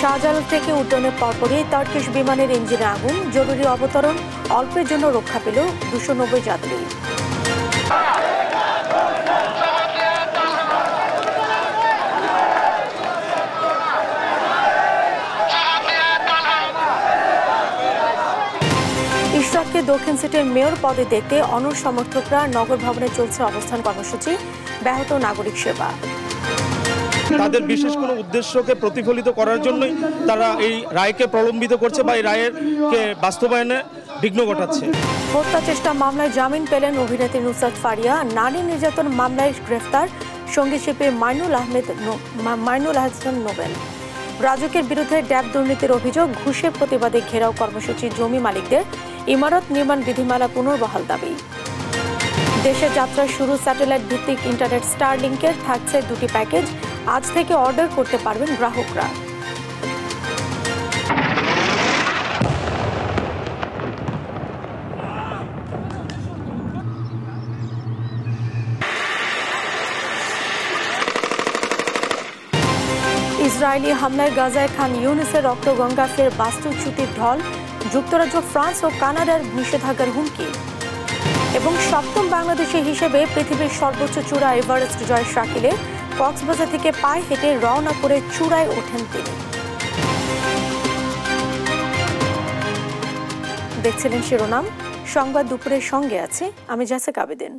শাহজালাল থেকে উড্ডয়নের পরপরই টার্কিশ বিমানের ইঞ্জিনে আগুন, জরুরি অবতরণ, অল্পের জন্য রক্ষা পেল 290 যাত্রী। ইশরাককে দক্ষিণ সিটির মেয়র পদে দেখতে অনড় সমর্থকরা নগর ভবনে চলছে অবস্থান কর্মসূচি, ব্যাহত নাগরিক সেবা। তাদের বিশেষ কোনো উদ্দেশ্যকে প্রতিফলিত করার জন্যই তারা এই রায়কে প্রলম্বিত করছে বা এই রায়ের বাস্তবায়নে বিঘ্ন ঘটাচ্ছে। হত্যা চেষ্টা মামলায় জামিন পেলেন অভিনেত্রী নুসরাত ফারিয়া। নারী নির্যাতন মামলায় গ্রেফতার সঙ্গীতশিল্পী মাইনুল হাসান নোবেল। রাজুকের বিরুদ্ধে ড্যাব দুর্নীতির অভিযোগ, ঘুষের প্রতিবাদে ঘেরাও কর্মসূচি জমি মালিকদের। ইমারত নির্মাণ বিধিমালা পুনর্বহাল দাবি। দেশে যাত্রা শুরু স্যাটেলাইট ভিত্তিক ইন্টারনেট স্টারলিংকের, থাকছে 2টি প্যাকেজ। আজ থেকে অর্ডার করতে পারবেন গ্রাহকরা। ইসরায়েলি হামলায় গাজায় খান ইউনিসের রক্তগঙ্গা ফের বাস্তুচ্যুতির ঢল। যুক্তরাজ্য, ফ্রান্স ও কানাডার নিষেধাজ্ঞার হুমকি। এবং 7ম বাংলাদেশি হিসেবে পৃথিবীর সর্বোচ্চ চূড়া এভারেস্ট জয় শাকিলের। কক্সবাজার থেকে পায়ে হেঁটে রওনা করে চূড়ায় ওঠেন তিনি। দেখছিলেন শিরোনাম, সংবাদ দুপুরের সঙ্গে আছে আমি জাসেক আবেদিন।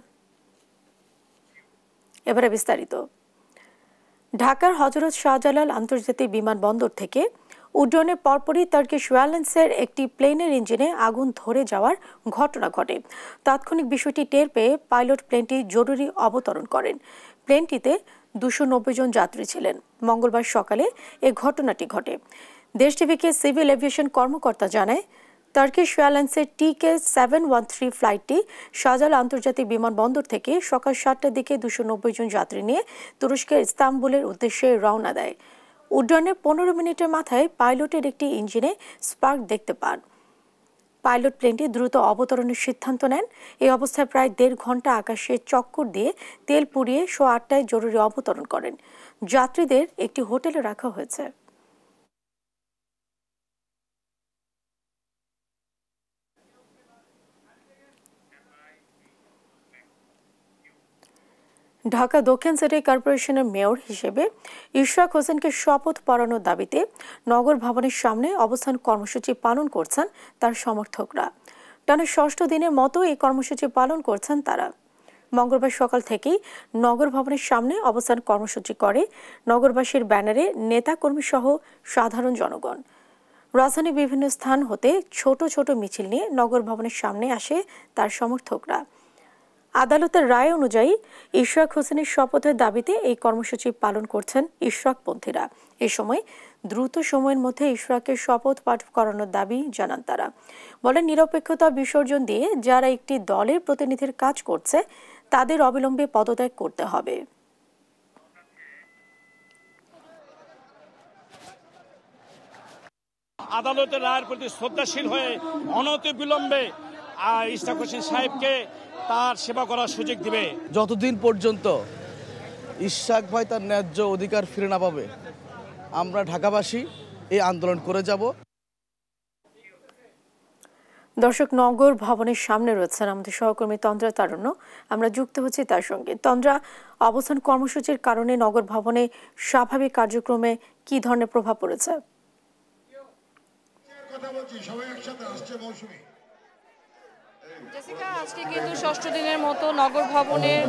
এবারে বিস্তারিত। ঢাকার হযরত শাহজালাল আন্তর্জাতিক বিমানবন্দর থেকে উড্ডয়নের পরপরই টার্কিশ এয়ারলাইন্সের একটি প্লেনের ইঞ্জিনে আগুন ধরে যাওয়ার ঘটনা ঘটে। তাৎক্ষণিক বিষয়টি টের পেয়ে পাইলট প্লেনটি জরুরি অবতরণ করেন। প্লেনটিতে 290 জন যাত্রী ছিলেন। মঙ্গলবার সকালে এ ঘটনাটি ঘটে। দেশ টিভিকে সিভিল এভিয়েশন কর্মকর্তা জানায়, টার্কিশ এয়ারলাইন্সের TK713 ফ্লাইটটি শাহজালাল আন্তর্জাতিক বিমানবন্দর থেকে সকাল 7টার দিকে 290 জন যাত্রী নিয়ে তুরস্কের ইস্তাম্বুলের উদ্দেশ্যে রওনা দেয়। উড্ডয়নের 15 মিনিটের মাথায় পাইলটের একটি ইঞ্জিনে স্পার্ক দেখতে পান। পাইলট প্লেনটি দ্রুত অবতরণের সিদ্ধান্ত নেন। এই অবস্থায় প্রায় 1.5 ঘন্টা আকাশে চক্কর দিয়ে তেল পুড়িয়ে 8:30টায় জরুরি অবতরণ করেন। যাত্রীদের একটি হোটেলে রাখা হয়েছে। ঢাকা দক্ষিণ সিটি কর্পোরেশনের মেয়র হিসেবে ইশরাক হোসেনকে শপথ পড়ানোর দাবিতে নগর ভবনের সামনে অবস্থান কর্মসূচি পালন করছেন তার সমর্থকরা। টানা 6ষ্ঠ দিনের মতো এই কর্মসূচি পালন করছেন তারা। মঙ্গলবার সকাল থেকেই নগর ভবনের সামনে অবস্থান কর্মসূচি করে নগরবাসীর ব্যানারে নেতাকর্মী সহ সাধারণ জনগণ। রাজধানীর বিভিন্ন স্থান হতে ছোট ছোট মিছিল নিয়ে নগর ভবনের সামনে আসে তার সমর্থকরা। আদালতের রায় অনুযায়ী ইশরাক হোসেনের শপথের দাবিতে এই কর্মসূচি পালন করছেন ইশরাকপন্থীরা। এ সময় দ্রুত সময়ের মধ্যে ইশরাকের শপথ পাঠ করানোর দাবি জানান তারা। বলেন, নিরপেক্ষতা বিসর্জন দিয়ে যারা একটি দলের প্রতিনিধির কাজ করছে তাদের অবিলম্বে পদত্যাগ করতে হবে। আদালতের রায়ের প্রতি শ্রদ্ধাশীল হয়ে অনতিবিলম্বে ইশরাক হোসেন সাহেবকে তার সেবা করার সুযোগ দিবে। যতদিন পর্যন্ত ইশরাক ভাই তার ন্যায্য অধিকার ফিরে না পাবে, আমরা ঢাকাবাসী এই আন্দোলন করে যাব। দর্শক, নগর ভবনের সামনে রয়েছেন আমাদের সহকর্মী তন্দ্রা তারুণ্য। আমরা যুক্ত হচ্ছি তার সঙ্গে। তন্দ্রা, অবস্থান কর্মসূচির কারণে নগর ভবনে স্বাভাবিক কার্যক্রমে কি ধরনের প্রভাব পড়েছে? জেসিকা, আজকে কিন্তু 6ষ্ঠ দিনের মতো নগর ভবনের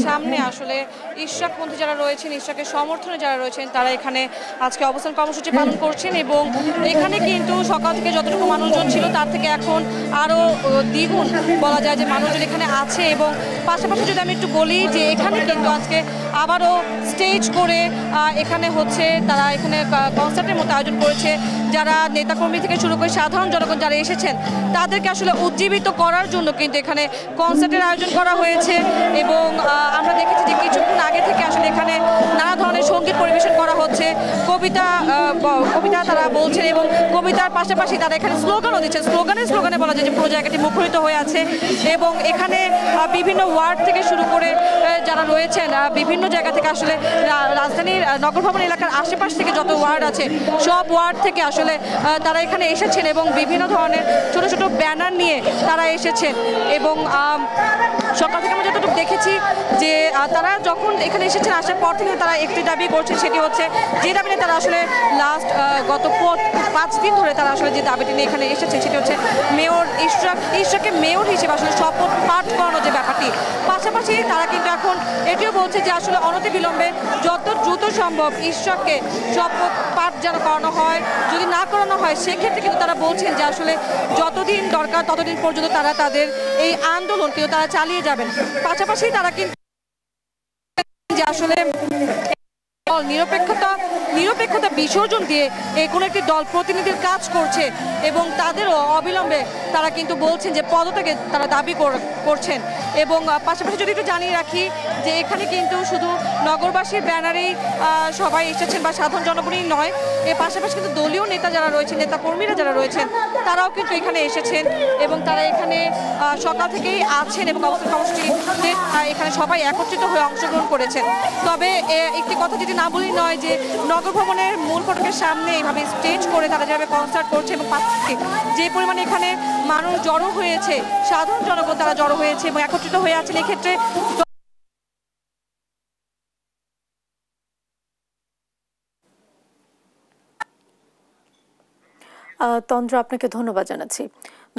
সামনে আসলে ইশরাকপন্থী যারা রয়েছেন, ইশরাকের সমর্থনে যারা রয়েছেন, তারা এখানে আজকে অবস্থান কর্মসূচি পালন করছেন। এবং এখানে কিন্তু সকাল থেকে যতটুকু মানুষজন ছিল তার থেকে এখন আরও দ্বিগুণ বলা যায় যে মানুষজন এখানে আছে। এবং পাশাপাশি যদি আমি একটু বলি যে এখানে কিন্তু আজকে আবারও স্টেজ করে এখানে হচ্ছে তারা এখানে কনসার্টের মতো আয়োজন করেছে যারা নেতাকর্মী থেকে শুরু করে সাধারণ জনগণ যারা এসেছেন তাদেরকে আসলে উজ্জীবিত করার জন্য কিন্তু এখানে কনসার্টের আয়োজন করা হয়েছে এবং আমরা দেখেছি যে কিছুক্ষণ আগে থেকে আসলে এখানে নানা ধরনের সঙ্গীত পরিবেশন করা হচ্ছে, কবিতা তারা বলছেন এবং কবিতার পাশাপাশি তারা এখানে স্লোগানও দিচ্ছেন। স্লোগানে বলা যায় যে পুরো জায়গাটি মুখরিত হয়ে আছে এবং এখানে বিভিন্ন ওয়ার্ড থেকে শুরু করে যারা রয়েছেন বিভিন্ন জায়গা থেকে আসলে রাজধানীর নগর ভবন এলাকার আশেপাশ থেকে যত ওয়ার্ড আছে সব ওয়ার্ড থেকে আসলে তারা এখানে এসেছেন এবং বিভিন্ন ধরনের ছোট ছোট ব্যানার নিয়ে তারা এসেছেন এবং সকাল থেকে আমরা যতটুকু দেখেছি যে তারা যখন এখানে এসেছেন আসার পর থেকে তারা একটি দাবি করছেন, সেটি হচ্ছে যে দাবিতে তারা আসলে লাস্ট গত 5 দিন ধরে তারা আসলে যে দাবিটি নিয়ে এখানে এসেছে সেটি হচ্ছে মেয়র ইশরাককে মেয়র হিসেবে আসলে শপথ পাঠ করানো যে ব্যাপারটি। পাশাপাশি তারা কিন্তু এখন এটিও বলছে যে আসলে অনতিবিলম্বে যত দ্রুত সম্ভব ইশরাককে শপথ পাঠ যেন করানো হয়, যদি না করানো হয় সেক্ষেত্রে কিন্তু তারা বলছেন যে আসলে যতদিন দরকার ততদিন পর্যন্ত তারা তাদের এই আন্দোলন কিন্তু তারা চালিয়ে যাবেন। পাশাপাশি তারা কিন্তু যে আসলে নিরপেক্ষতা বিসর্জন দিয়ে কোনো একটি দল প্রতিনিধির কাজ করছে এবং তাদেরও অবিলম্বে তারা কিন্তু বলছেন যে পদত্যাগে তারা দাবি করছেন। এবং পাশাপাশি যদি একটু জানিয়ে রাখি যে এখানে কিন্তু শুধু নগরবাসীর ব্যানারেই সবাই এসেছেন বা সাধারণ জনগণই নয়, এর পাশাপাশি কিন্তু দলীয় নেতা যারা রয়েছেন, নেতা কর্মীরা যারা রয়েছেন তারাও কিন্তু এখানে এসেছেন এবং তারা এখানে সকাল থেকেই আছেন এবং অবস্থান কর্মসূচিতে এখানে সবাই একত্রিত হয়ে অংশগ্রহণ করেছেন। তবে একটি কথা যেটি না বলেই নয় যে নগর ভবনের মূল ফটকের সামনে এইভাবে স্টেজ করে তারা যেভাবে কনসার্ট করছে এবং পাশাপাশি যে পরিমাণে এখানে মানুষ জড়ো হয়েছে, সাধারণ জনগণ তারা জড়ো হয়েছে এবং একত্রিত হয়ে আছেন, এক্ষেত্রে তন্দ্রা আপনাকে ধন্যবাদ জানাচ্ছি।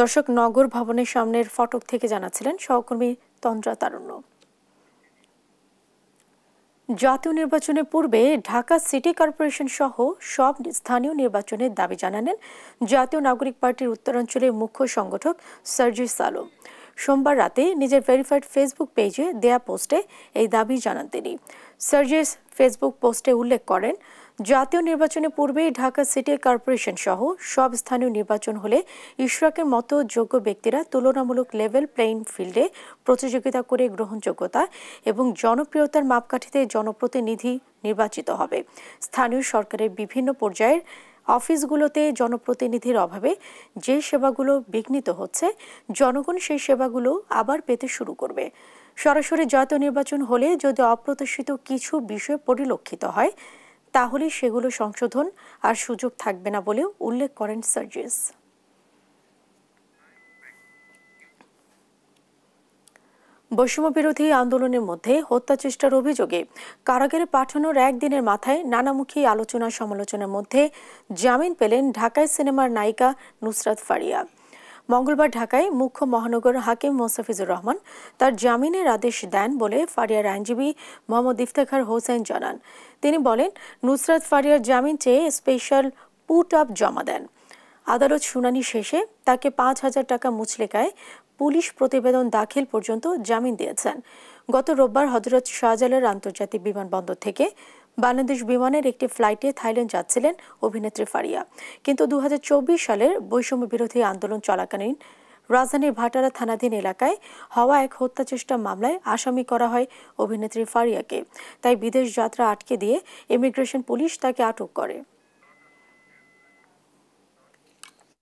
দর্শক, নগর ভবনের সামনের ফটক থেকে জানাচ্ছিলেন সহকর্মী তন্দ্রা তারুণ্য। জাতীয় নির্বাচনের পূর্বে ঢাকা সিটি কর্পোরেশন সহ সব স্থানীয় নির্বাচনের দাবি জানালেন জাতীয় নাগরিক পার্টির উত্তরাঞ্চলের মুখ্য সংগঠক সার্জিস আলম। সোমবার রাতে নিজের ভেরিফাইড ফেসবুক পেজে দেয়া পোস্টে এই দাবি জানান তিনি। সার্জিস ফেসবুক পোস্টে উল্লেখ করেন, জাতীয় নির্বাচনের পূর্বে ঢাকা সিটি কর্পোরেশন সহ সব স্থানীয় নির্বাচন হলে ইশরাকের মতো যোগ্য ব্যক্তিরা তুলনামূলক লেভেল প্লেইং ফিল্ডে প্রতিযোগিতা করে গ্রহণযোগ্যতা এবং জনপ্রিয়তার মাপকাঠিতে জনপ্রতিনিধি নির্বাচিত হবে। স্থানীয় সরকারের বিভিন্ন পর্যায়ের অফিসগুলোতে জনপ্রতিনিধির অভাবে যে সেবাগুলো বিঘ্নিত হচ্ছে, জনগণ সেই সেবাগুলো আবার পেতে শুরু করবে। সরাসরি জাতীয় নির্বাচন হলে যদি অপ্রত্যাশিত কিছু বিষয় পরিলক্ষিত হয় তাহলে সেগুলো সংশোধন আর সুযোগ থাকবে না বলেও উল্লেখ করেন সার্জিস। বৈষম্য বিরোধী আন্দোলনের মধ্যে হত্যা চেষ্টার অভিযোগে কারাগারে পাঠানোর একদিনের মাথায় নানামুখী আলোচনা সমালোচনার মধ্যে জামিন পেলেন ঢাকায় সিনেমার নায়িকা নুসরাত ফারিয়া। মঙ্গলবার ঢাকায় মুখ্য মহানগর হাকিম মোস্তাফিজুর রহমান তার জামিনের আদেশ দেন বলে ফারিয়ার আইনজীবী মোহাম্মদ ইফতেখার হোসেন জানান। তিনি বলেন, নুসরাত ফারিয়ার জামিন চেয়ে স্পেশাল পুট আপ জমা দেন। আদালত শুনানি শেষে তাকে 5,000 টাকা মুচলেকায় পুলিশ প্রতিবেদন দাখিল পর্যন্ত জামিন দিয়েছেন। গত রোববার হযরত শাহজালাল আন্তর্জাতিক বিমানবন্দর থেকে বাংলাদেশ বিমানের একটি ফ্লাইটে থাইল্যান্ড যাচ্ছিলেন অভিনেত্রী ফারিয়া। কিন্তু 2024 সালের বৈষম্য বিরোধী আন্দোলন চলাকালীন রাজধানীর ভাটারা থানাধীন এলাকায় হওয়া এক হত্যা চেষ্টা মামলায় আসামি করা হয় অভিনেত্রী ফারিয়াকে। তাই বিদেশ যাত্রা আটকে দিয়ে ইমিগ্রেশন পুলিশ তাকে আটক করে।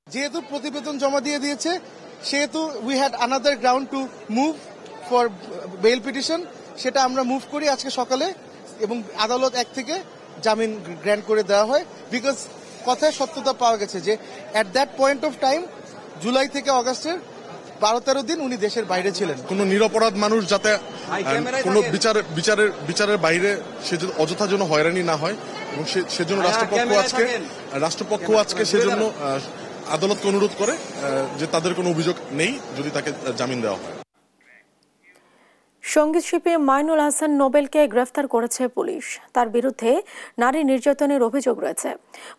যেহেতু প্রতিবেদন জমা দিয়ে দিয়েছে সেহেতু we had another ground to move for bail petition, সেটা আমরা মুভ করি আজকে সকালে এবং আদালত 1 থেকে জামিন গ্র্যান্ট করে দেওয়া হয়। বিকজ কথায় সত্যতা পাওয়া গেছে যে at that point of time July থেকে অগাস্টের 12-13 দিন উনি দেশের বাইরে ছিলেন। কোনো নিরপরাধ মানুষ যাতে কোনো বিচারের বাইরে সে অযথা যেন হয়রানি না হয় এবং সেজন্য রাষ্ট্রপক্ষ আজকে সেজন্য আদালতকে অনুরোধ করে যে তাদের কোনো অভিযোগ নেই যদি তাকে জামিন দেওয়া হয়। সঙ্গীতশিল্পী মাইনুল হাসান নোবেলকে গ্রেফতার করেছে পুলিশ। তার বিরুদ্ধে নারী নির্যাতনের অভিযোগ রয়েছে।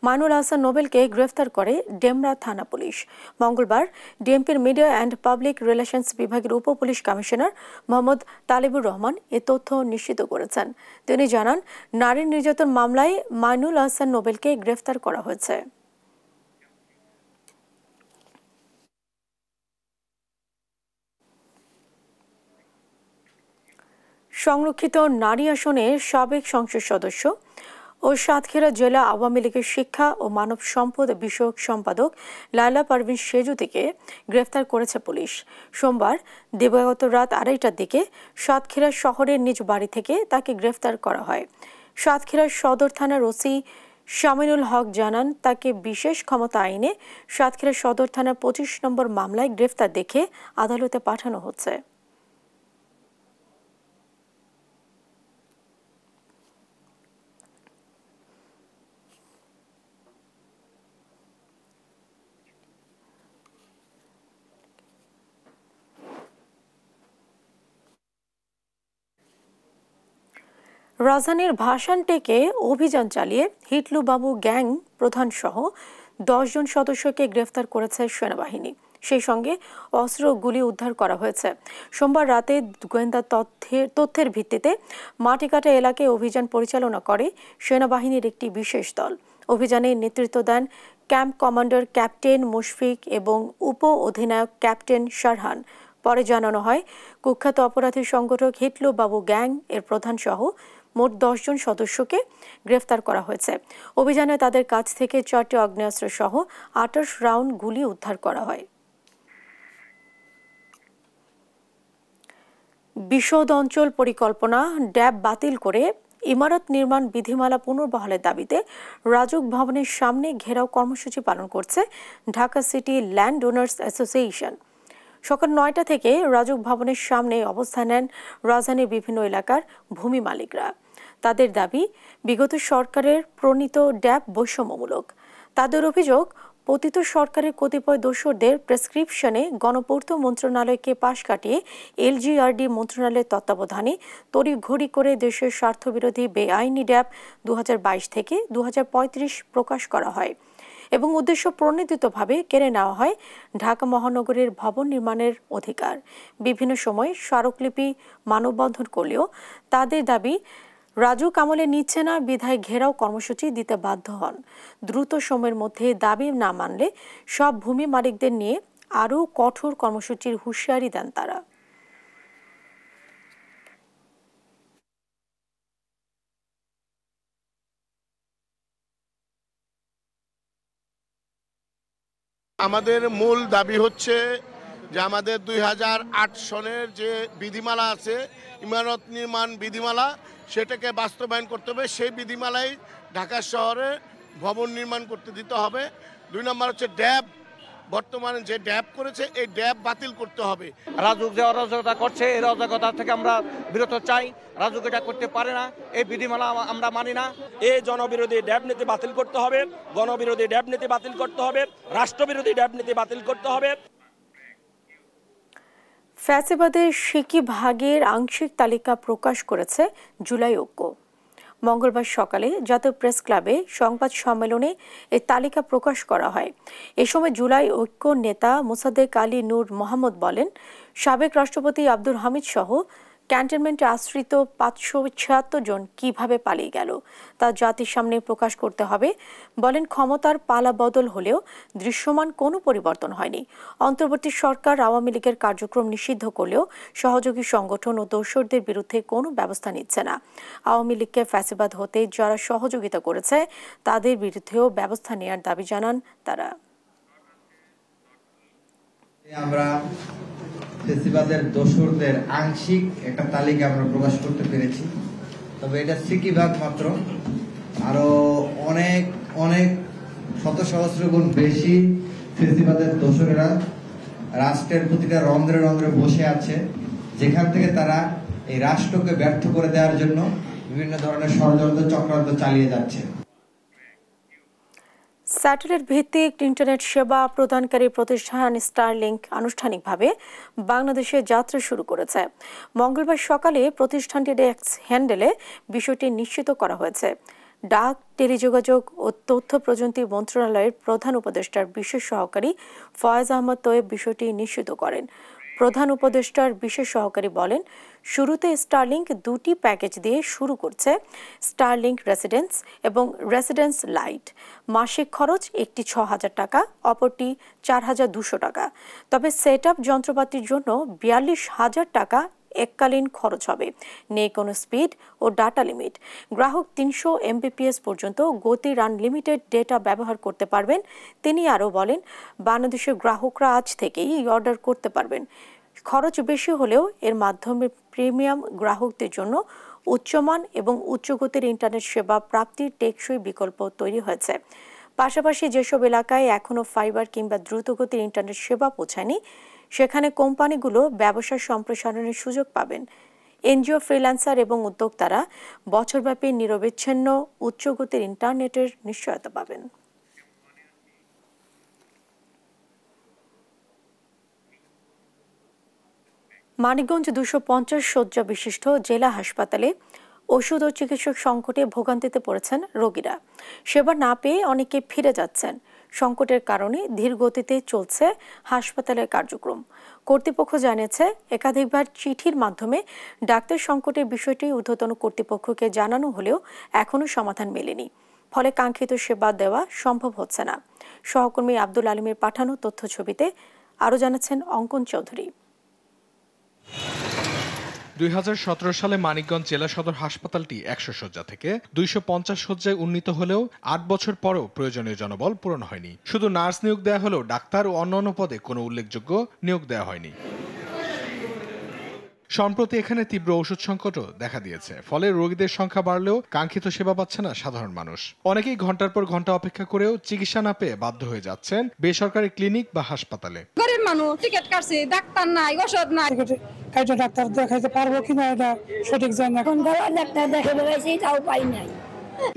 মাইনুল হাসান নোবেলকে গ্রেফতার করে ডেমরা থানা পুলিশ। মঙ্গলবার ডিএমপির মিডিয়া অ্যান্ড পাবলিক রিলেশনস বিভাগের উপ পুলিশ কমিশনার মোহাম্মদ তালিবুর রহমান এ তথ্য নিশ্চিত করেছেন। তিনি জানান, নারী নির্যাতন মামলায় মাইনুল হাসান নোবেলকে গ্রেফতার করা হয়েছে। সংরক্ষিত নারী আসনের সাবেক সংসদ সদস্য ও সাতক্ষীরা জেলা আওয়ামী লীগের শিক্ষা ও মানব সম্পদ বিষয়ক সম্পাদক লায়লা পারভিন সেজুতিকে গ্রেফতার করেছে পুলিশ। সোমবার দিবাগত রাত 2:30টার দিকে সাতক্ষীরা শহরের নিজ বাড়ি থেকে তাকে গ্রেফতার করা হয়। সাতক্ষীরা সদর থানার ওসি শামিনুল হক জানান, তাকে বিশেষ ক্ষমতা আইনে সাতক্ষীরা সদর থানার 25 নম্বর মামলায় গ্রেফতার দেখে আদালতে পাঠানো হচ্ছে। রাজধানীর ভাসানটেকে অভিযান চালিয়ে হিটলু বাবু গ্যাং প্রধান সহ 10 জন সদস্যকে গ্রেফতার করেছে সেনাবাহিনী। সেই সঙ্গে অস্ত্র গুলি উদ্ধার করা হয়েছে। সোমবার রাতে গোয়েন্দা তথ্যের ভিত্তিতে মাটিকাটা এলাকায় অভিযান পরিচালনা করে সেনাবাহিনীর একটি বিশেষ দল। অভিযানে নেতৃত্ব দেন ক্যাম্প কমান্ডার ক্যাপ্টেন মুশফিক এবং উপ অধিনায়ক ক্যাপ্টেন শারহান। পরে জানানো হয়, কুখ্যাত অপরাধী সংগঠক হিটলু বাবু গ্যাং এর প্রধান সহ মোট 10 জন সদস্যকে গ্রেফতার করা হয়েছে। অভিযানে তাদের কাছ থেকে 4টি আগ্নেয়াস্ত্র সহ 28 রাউন্ড গুলি উদ্ধার করা হয়। বিশদ অঞ্চল পরিকল্পনা ড্যাব বাতিল করে ইমারত নির্মাণ বিধিমালা পুনর্বহালের দাবিতে রাজুক ভবনের সামনে ঘেরাও কর্মসূচি পালন করছে Dhaka city land owners association. সকাল 9টা থেকে রাজুক ভবনের সামনে অবস্থান নেন রাজধানীর বিভিন্ন এলাকার ভূমি মালিকরা। তাদের দাবি, বিগত সরকারের প্রণীত ড্যাব বৈষম্যমূলক। তাদের অভিযোগ, পতিত সরকারের কতিপয় দোসরদের প্রেসক্রিপশনে গণপূর্ত মন্ত্রণালয়কে পাশ কাটিয়ে এলজিআরডি মন্ত্রণালয়ের তত্ত্বাবধানে তড়িঘড়ি করে দেশের স্বার্থবিরোধী বেআইনি ড্যাব 2022 থেকে 2035 প্রকাশ করা হয় এবং উদ্দেশ্য প্রণোদিতভাবে কেড়ে নেওয়া হয় ঢাকা মহানগরের ভবন নির্মাণের অধিকার। বিভিন্ন সময় স্মারকলিপি মানববন্ধন করলেও তাদের দাবি রাজুক আমলে নিচ্ছে না, বিধায় ঘেরাও কর্মসূচি দিতে বাধ্য হন। দ্রুত সময়ের মধ্যে দাবি না মানলে সব ভূমি মালিকদের নিয়ে আরও কঠোর কর্মসূচির হুঁশিয়ারি দেন তারা। আমাদের মূল দাবি হচ্ছে যে আমাদের 2008 সনের যে বিধিমালা আছে, ইমারত নির্মাণ বিধিমালা, সেটাকে বাস্তবায়ন করতে হবে। সেই বিধিমালায় ঢাকা শহরে ভবন নির্মাণ করতে দিতে হবে। 2 নম্বর হচ্ছে ড্যাব, বর্তমানে যে ড্যাব করেছে এই ড্যাব বাতিল করতে হবে। রাজুক যে অরাজকতা করছে এই অরাজকতা থেকে আমরা বিরত চাই। রাজুক এটা করতে পারে না, এই বিধিমালা আমরা মানি না। এই জনবিরোধী ড্যাব নীতি বাতিল করতে হবে, গণবিরোধী ড্যাব নীতি বাতিল করতে হবে, রাষ্ট্রবিরোধী ড্যাব নীতি বাতিল করতে হবে। ফ্যাসিবাদের সিকি ভাগের আংশিক তালিকা প্রকাশ করেছে জুলাই ঐক্য। মঙ্গলবার সকালে জাতীয় প্রেস ক্লাবে সংবাদ সম্মেলনে এই তালিকা প্রকাশ করা হয়। এ সময় জুলাই ঐক্য নেতা মোসাদ্দেক আলী নূর মোহাম্মদ বলেন, সাবেক রাষ্ট্রপতি আব্দুল হামিদ সহ ক্যান্টনমেন্টে আশ্রিত 576 জন কিভাবে পালিয়ে গেল তা জাতির সামনে প্রকাশ করতে হবে। বলেন, ক্ষমতার পালা বদল হলেও দৃশ্যমান কোনো পরিবর্তন হয়নি। অন্তর্বর্তী সরকার আওয়ামী লীগের কার্যক্রম নিষিদ্ধ করলেও সহযোগী সংগঠন ও দোসরদের বিরুদ্ধে কোনো ব্যবস্থা নিচ্ছে না। আওয়ামী লীগকে ফ্যাসিবাদ হতে যারা সহযোগিতা করেছে তাদের বিরুদ্ধেও ব্যবস্থা নেওয়ার দাবি জানান তারা। আমরা ফ্যাসিবাদের দোসরদের আংশিক একটা তালিকা আমরা প্রকাশ করতে পেরেছি, তবে এটা সিকিভাগ মাত্র। আরো অনেক অনেক শত সহস্র গুণ বেশি ফ্যাসিবাদের দোসরেরা রাষ্ট্রের প্রতিটা রন্ধ্রে রন্ধ্রে বসে আছে, যেখান থেকে তারা এই রাষ্ট্রকে ব্যর্থ করে দেওয়ার জন্য বিভিন্ন ধরনের ষড়যন্ত্র চক্রান্ত চালিয়ে যাচ্ছে। স্যাটেলাইট ভিত্তিক ইন্টারনেট সেবা প্রদানকারী প্রতিষ্ঠান স্টারলিংক আনুষ্ঠানিকভাবে বাংলাদেশে যাত্রা শুরু করেছে। মঙ্গলবার সকালে প্রতিষ্ঠানটির এক্স হ্যান্ডেলে বিষয়টি নিশ্চিত করা হয়েছে। ডাক, টেলিযোগাযোগ ও তথ্য প্রযুক্তি মন্ত্রণালয়ের প্রধান উপদেষ্টার বিশেষ সহকারী ফয়েজ আহমদ তোয়েব বিষয়টি নিশ্চিত করেন। প্রধান উপদেষ্টার বিশেষ সহকারী বলেন, শুরুতে স্টারলিংক 2টি প্যাকেজ দিয়ে শুরু করছে, স্টারলিংক রেসিডেন্স এবং রেসিডেন্স লাইট। মাসিক খরচ একটি 6,000 টাকা, অপরটি 4,200 টাকা। তবে সেট আপ যন্ত্রপাতির জন্য 42,000 টাকা এককালীন খরচ হবে, নেই কোনো স্পিড ও ডাটা লিমিট। গ্রাহক 300 MBPS পর্যন্ত গতির আনলিমিটেড ডেটা ব্যবহার করতে পারবেন। তিনি আরও বলেন, বাংলাদেশের গ্রাহকরা আজ থেকেই অর্ডার করতে পারবেন। খরচ বেশি হলেও এর মাধ্যমে প্রিমিয়াম গ্রাহকদের জন্য উচ্চমান এবং উচ্চগতির ইন্টারনেট সেবা প্রাপ্তির টেকসই বিকল্প তৈরি হয়েছে। পাশাপাশি যেসব এলাকায় এখনও ফাইবার কিংবা দ্রুতগতির ইন্টারনেট সেবা পৌঁছায়নি, সেখানে কোম্পানিগুলো ব্যবসা সম্প্রসারণের সুযোগ পাবেন। এনজিও, ফ্রিল্যান্সার এবং উদ্যোক্তারা বছরব্যাপী নিরবিচ্ছিন্ন উচ্চগতির ইন্টারনেটের নিশ্চয়তা পাবেন। মানিকগঞ্জ 250 শয্যা বিশিষ্ট জেলা হাসপাতালে ওষুধ ও চিকিৎসক সংকটে ভোগান্তিতে পড়েছেন রোগীরা। সেবা না পেয়ে অনেকে ফিরে যাচ্ছেন। সংকটের কারণে ধীর গতিতে চলছে হাসপাতালের কার্যক্রম। কর্তৃপক্ষ জানিয়েছে, একাধিকবার চিঠির মাধ্যমে ডাক্তার সংকটের বিষয়টি ঊর্ধ্বতন কর্তৃপক্ষকে জানানো হলেও এখনও সমাধান মেলেনি। ফলে কাঙ্ক্ষিত সেবা দেওয়া সম্ভব হচ্ছে না। সহকর্মী আব্দুল আলিমের পাঠানো তথ্য ছবিতে আরও জানাচ্ছেন অঙ্কন চৌধুরী। 2017 সালে মানিকগঞ্জ জেলা সদর হাসপাতালটি 100 শয্যা থেকে 250 শয্যায় উন্নীত হলেও 8 বছর পরেও প্রয়োজনীয় জনবল পূরণ হয়নি। শুধু নার্স নিয়োগ দেওয়া হলেও ডাক্তার ও অন্যান্য পদে কোনো উল্লেখযোগ্য নিয়োগ দেওয়া হয়নি। সম্প্রতি এখানে তীব্র ওষুধ সংকটও দেখা দিয়েছে। ফলে রোগীদের সংখ্যা বাড়লেও কাঙ্ক্ষিত সেবা পাচ্ছে না সাধারণ মানুষ। অনেকেই ঘন্টার পর ঘন্টা অপেক্ষা করেও চিকিৎসা না পেয়ে বাধ্য হয়ে যাচ্ছেন বেসরকারি ক্লিনিক বা হাসপাতালে। গরিব মানুষ টিকিট কাটছে, ডাক্তার নাই, ওষুধ নাই। ডাক্তার দেখাইতে পারবো কিনা এটা সঠিক জানা। এখন ডাক্তার দেখাতে গেছি, তাও পাই নাই।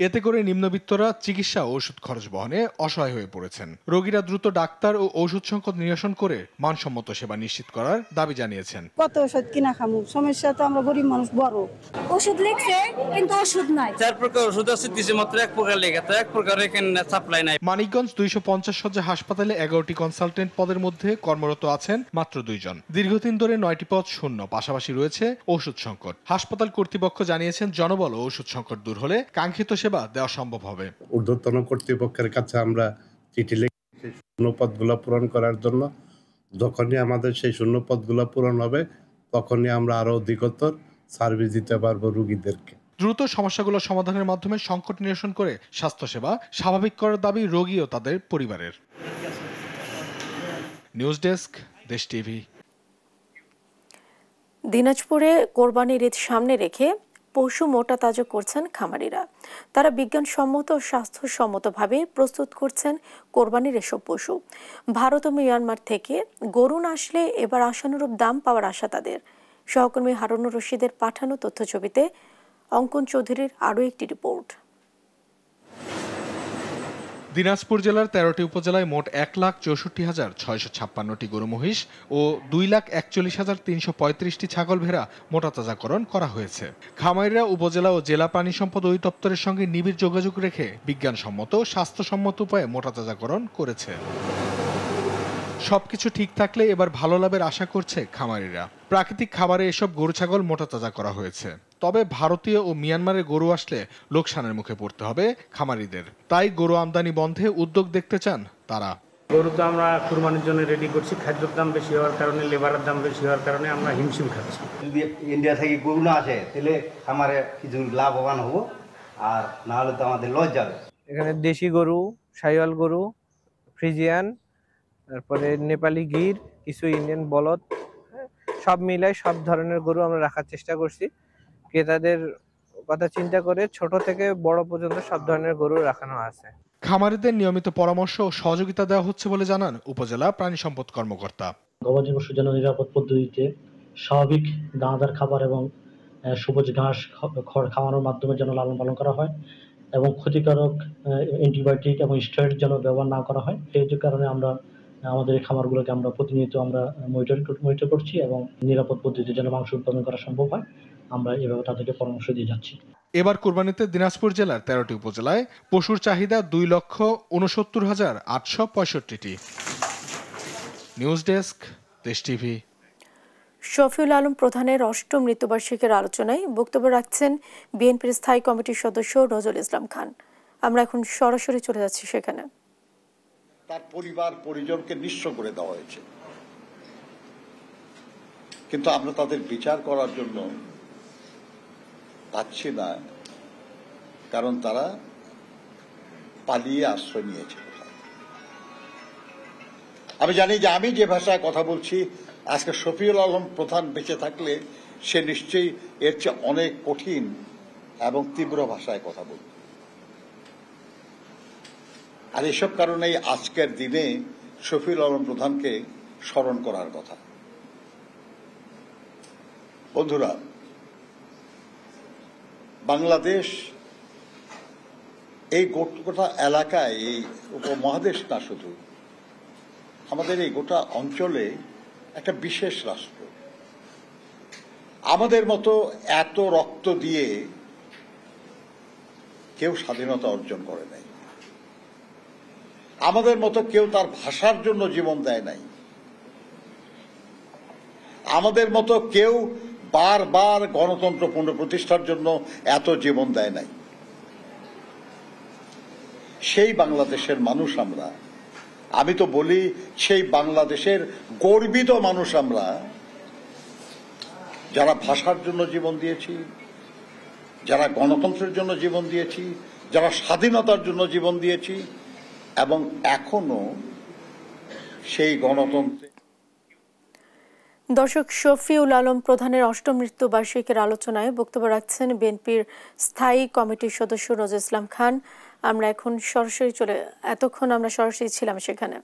এতে করে নিম্নবিত্তরা চিকিৎসা ও ওষুধ খরচ বহনে অসহায় হয়ে পড়েছেন। রোগীরা দ্রুত ডাক্তার ও ওষুধ সংকট নিরসন করে মানসম্মত সেবা নিশ্চিত করার দাবি জানিয়েছেন। কত ওষুধ কিনা খামু, সমস্যা তো আমরা গরিব মানুষ বড়। ওষুধ লিখছে কিন্তু ওষুধ নাই। 4 প্রকার ওষুধ আছে, দিছে মাত্র 1 প্রকার লেখা, তো 1 প্রকার এখানে সাপ্লাই নাই। মানিকগঞ্জ 250 শয্যা হাসপাতালে 11টি কনসালটেন্ট পদের মধ্যে কর্মরত আছেন মাত্র 2 জন। দীর্ঘদিন ধরে 9টি পদ শূন্য। পাশাপাশি রয়েছে ওষুধ সংকট। হাসপাতাল কর্তৃপক্ষ জানিয়েছেন, জনবল ও ওষুধ সংকট দূর হলে কাঙ্ক্ষিত সেবা দেওয়া সম্ভব হবে। ঊর্ধ্বতন কর্তৃপক্ষের কাছে আমরা চিঠি লিখি সেই শূন্য পদগুলো পূরণ করার জন্য। যখনই আমাদের সেই শূন্য পদগুলো পূরণ হবে, তখনই আমরা আরো অধিকতর সার্ভিস দিতে পারবো রোগীদেরকে। দ্রুত সমস্যাগুলো সমাধানের মাধ্যমে সংকট নিরসন করে স্বাস্থ্যসেবা স্বাভাবিক করার দাবি রোগী ও তাদের পরিবারের। নিউজ ডেস্ক, দেশ টিভি। দিনাজপুরে কোরবানির ঈদ সামনে রেখে পশু মোটা তাজা করছেন খামারিরা। তারা বিজ্ঞানসম্মত ও স্বাস্থ্যসম্মতভাবে প্রস্তুত করছেন কোরবানির এসব পশু। ভারত ও মিয়ানমার থেকে গরু না আসলে এবার আশানুরূপ দাম পাওয়ার আশা তাদের। সহকর্মী হারুনুর রশিদের পাঠানো তথ্য ছবিতে অঙ্কন চৌধুরীর আরও একটি রিপোর্ট। দিনাজপুর জেলার 13টি উপজেলায় মোট 1,64,656টি গরু মহিষ ও 2,41,335টি ছাগল ভেড়া মোটাতাজাকরণ করা হয়েছে। খামারিরা উপজেলা ও জেলা প্রাণী সম্পদ অধিদপ্তরের সঙ্গে নিবিড় যোগাযোগ রেখে বিজ্ঞানসম্মত স্বাস্থ্যসম্মত উপায়ে মোটাতাজাকরণ করেছে। সবকিছু ঠিক থাকলে এবার ভালো লাভের আশা করছে খামারিরা। প্রাকৃতিক খাবারে এসব গরু ছাগল মোটাতাজা করা হয়েছে। তবে ভারতীয় ও মিয়ানমারের গরু আসলে লোকসানের মুখে পড়তে হবে খামারিদের। তাই গরু আমদানি বন্ধে উদ্যোগ দেখতে চান তারা। গরু তো আমরা কুরবানির জন্য রেডি করছি, খাদ্যের দাম বেশি হওয়ার কারণে, লেবারের দাম বেশি হওয়ার কারণে আমরা হিমশিম খাচ্ছি। যদি ইন্ডিয়া থেকে গরু না আসে তাহলে খামারে কিছু লাভবান হবো, আর না হলে তো আমাদের লস যাবে। এখানে দেশি গরু, শাহিওয়াল গরু, ফ্রিজিয়ান, তারপরে নেপালি গির, কিছু ইন্ডিয়ান বলদ, সব মিলাই সব ধরনের গরু আমরা রাখার চেষ্টা করছি। ক্রেতাদের কথা চিন্তা করে ছোট থেকে বড় পর্যন্ত সব ধরনের গরু রাখানো আছে। খামারিদের নিয়মিত পরামর্শ ও সহযোগিতা দেওয়া হচ্ছে বলে জানান উপজেলা প্রাণী সম্পদ কর্মকর্তা। গবাদি পশু যেন নিরাপদ পদ্ধতিতে স্বাভাবিক দানাদার খাবার এবং সবুজ ঘাস খড় খাওয়ানোর মাধ্যমে যেন লালন পালন করা হয় এবং ক্ষতিকারক অ্যান্টিবায়োটিক এবং স্টেরয়েড যেন ব্যবহার না করা হয়। এই কারণে আমরা আমাদের এই খামারগুলোকে আমরা প্রতিনিয়ত আমরা মনিটর করছি এবং নিরাপদ পদ্ধতিতে যেন মাংস উৎপাদন করা সম্ভব হয়, আমরা এভাবে তাদেরকে পরামর্শ দিয়ে যাচ্ছি। এবার কুরবানিতে দিনাজপুর জেলার 13টি উপজেলায় পশুর চাহিদা 2,69,865টি। নিউজ ডেস্ক, দেশ টিভি। শফিউল আলম প্রধানের 8ম মৃত্যুবার্ষিকীর আলোচনায় বক্তব্য রাখছেন বিএনপির স্থায়ী কমিটির সদস্য নজরুল ইসলাম খান। আমরা এখন সরাসরি চলে যাচ্ছি সেখানে। তার পরিবার পরিজনকে নিঃস্ব করে দেওয়া হয়েছে। কিন্তু আমরা তাদের বিচার করার জন্য পাচ্ছি না, কারণ তারা পালিয়ে আশ্রয় নিয়েছে। আমি জানি যে আমি যে ভাষায় কথা বলছি, আজকে শফিউল আলম প্রধান বেঁচে থাকলে সে নিশ্চয়ই এর চেয়ে অনেক কঠিন এবং তীব্র ভাষায় কথা বলত। আর এসব কারণেই আজকের দিনে শফিউল আলম প্রধানকে স্মরণ করার কথা। বন্ধুরা, বাংলাদেশ এই গোটা এলাকায়, এই উপমহাদেশ না শুধু, আমাদের এই গোটা অঞ্চলে একটা বিশেষ রাষ্ট্র। আমাদের মতো এত রক্ত দিয়ে কেউ স্বাধীনতা অর্জন করে নাই, আমাদের মতো কেউ তার ভাষার জন্য জীবন দেয় নাই, আমাদের মতো কেউ বারবার গণতন্ত্র পুনঃপ্রতিষ্ঠার জন্য এত জীবন দেয় নাই। সেই বাংলাদেশের মানুষ আমরা, আমি তো বলি সেই বাংলাদেশের গর্বিত মানুষ আমরা, যারা ভাষার জন্য জীবন দিয়েছি, যারা গণতন্ত্রের জন্য জীবন দিয়েছি, যারা স্বাধীনতার জন্য জীবন দিয়েছি, এবং এখনো সেই গণতন্ত্রে। দর্শক, শফিউল আলম প্রধানের অষ্টম মৃত্যুবার্ষিকীর আলোচনায় বক্তব্য রাখছেন বিএনপির স্থায়ী কমিটির সদস্য নজরুল ইসলাম খান। আমরা এখন এতক্ষণ আমরা সরাসরি ছিলাম সেখানে।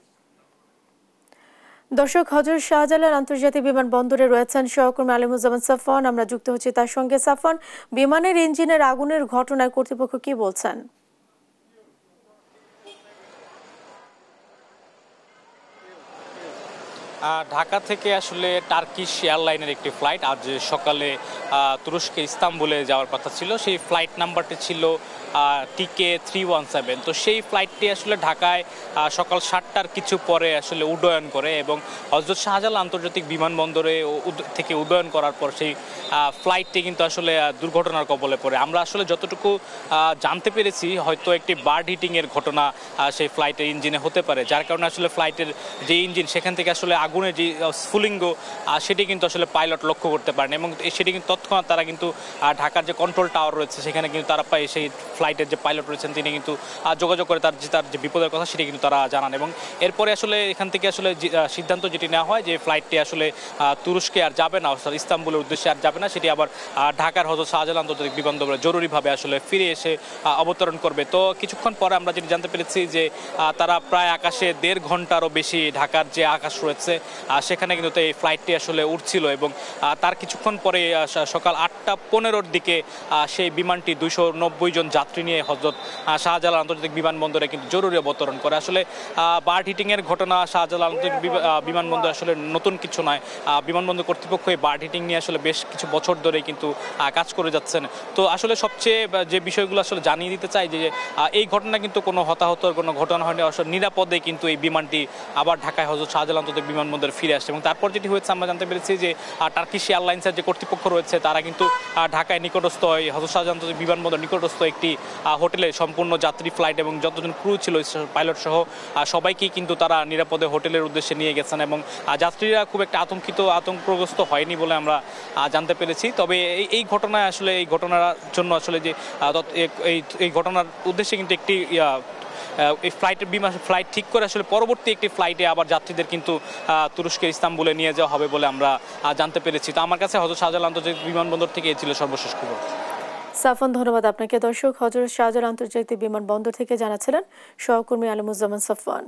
দর্শক, হযরত শাহজালাল আন্তর্জাতিক বিমানবন্দরে রয়েছেন সহকর্মী আলিমুজ্জামান সাফওয়ান। আমরা যুক্ত হচ্ছি তার সঙ্গে। সাফওয়ান, বিমানের ইঞ্জিনের আগুনের ঘটনায় কর্তৃপক্ষ কি বলছেন? ঢাকা থেকে আসলে টার্কিশ এয়ারলাইনের একটি ফ্লাইট আজ সকালে তুরস্কের ইস্তাম্বুলে যাওয়ার কথা ছিল। সেই ফ্লাইট নাম্বারটি ছিল TK317। তো সেই ফ্লাইটটি আসলে ঢাকায় সকাল 7টার কিছু পরে আসলে উড্ডয়ন করে এবং হযরত শাহজালাল আন্তর্জাতিক বিমানবন্দরে থেকে উড্ডয়ন করার পর সেই ফ্লাইটটি কিন্তু আসলে দুর্ঘটনার কবলে পড়ে। আমরা আসলে যতটুকু জানতে পেরেছি, হয়তো একটি বার্ড হিটিংয়ের ঘটনা সেই ফ্লাইটের ইঞ্জিনে হতে পারে, যার কারণে আসলে ফ্লাইটের যে ইঞ্জিন সেখান থেকে আসলে আগুনের যে স্ফুলিঙ্গ সেটি কিন্তু আসলে পাইলট লক্ষ্য করতে পারেন এবং সেটি কিন্তু তৎক্ষণাৎ তারা কিন্তু ঢাকার যে কন্ট্রোল টাওয়ার রয়েছে সেখানে কিন্তু তারা পায় সেই ফ্লাইটের যে পাইলট রয়েছেন তিনি কিন্তু যোগাযোগ করে তার যে বিপদের কথা সেটি কিন্তু তারা জানান এবং এরপরে আসলে এখান থেকে আসলে সিদ্ধান্ত যেটি নেওয়া হয় যে ফ্লাইটটি আসলে তুরস্কে আর যাবে না, অর্থাৎ ইস্তাম্বুলের উদ্দেশ্যে আর যাবে না, সেটি আবার ঢাকার হযরত শাহজালাল আন্তর্জাতিক বিমানবন্দরে জরুরিভাবে আসলে ফিরে এসে অবতরণ করবে। তো কিছুক্ষণ পরে আমরা যেটি জানতে পেরেছি যে তারা প্রায় আকাশে 1.5 ঘন্টারও বেশি ঢাকার যে আকাশ রয়েছে সেখানে কিন্তু এই ফ্লাইটটি আসলে উঠছিল এবং তার কিছুক্ষণ পরে সকাল 8:15-র দিকে সেই বিমানটি 290 জন যাত্রী নিয়ে হযরত শাহজালাল আন্তর্জাতিক বিমানবন্দরে কিন্তু জরুরি অবতরণ করে। আসলে বার্ড হিটিংয়ের ঘটনা শাহজালাল আন্তর্জাতিক বিমানবন্দর আসলে নতুন কিছু নয়। বিমানবন্দর কর্তৃপক্ষ এই বার্ড হিটিং নিয়ে আসলে বেশ কিছু বছর ধরে কিন্তু কাজ করে যাচ্ছেন। তো আসলে সবচেয়ে যে বিষয়গুলো আসলে জানিয়ে দিতে চাই যে এই ঘটনা কিন্তু কোনো হতাহতর কোনো ঘটনা হয়নি, আসলে নিরাপদে কিন্তু এই বিমানটি আবার ঢাকায় হযরত শাহজালাল আন্তর্জাতিক বিমানবন্দরে ফিরে আসছে এবং তারপর যেটি হয়েছে আমরা জানতে পেরেছি যে টার্কিশ এয়ারলাইন্সের যে কর্তৃপক্ষ রয়েছে তারা কিন্তু ঢাকায় নিকটস্থ হযরত শাহজালাল আন্তর্জাতিক বিমানবন্দর নিকটস্থ একটি হোটেলে সম্পূর্ণ যাত্রী ফ্লাইট এবং যতজন ক্রু ছিল পাইলট সহ সবাইকেই কিন্তু তারা নিরাপদে হোটেলের উদ্দেশ্যে নিয়ে গেছেন এবং যাত্রীরা খুব একটা আতঙ্কগ্রস্ত হয়নি বলে আমরা জানতে পেরেছি। তবে এই ঘটনায় আসলে এই ঘটনার জন্য আসলে যে এই ঘটনার উদ্দেশ্যে কিন্তু একটি এই ফ্লাইট ঠিক করে আসলে পরবর্তী একটি ফ্লাইটে আবার যাত্রীদের কিন্তু তুরস্কের ইস্তাম্বুলে নিয়ে যাওয়া হবে বলে আমরা জানতে পেরেছি। তো আমার কাছে হযরত শাহজালাল আন্তর্জাতিক বিমানবন্দর থেকে এই ছিল সর্বশেষ খবর। সাফন, ধন্যবাদ আপনাকে। দর্শক, হযরত শাহজালাল আন্তর্জাতিক বিমানবন্দর থেকে জানাচ্ছিলেন সহকর্মী আলিমুজ্জামান সাফওয়ান।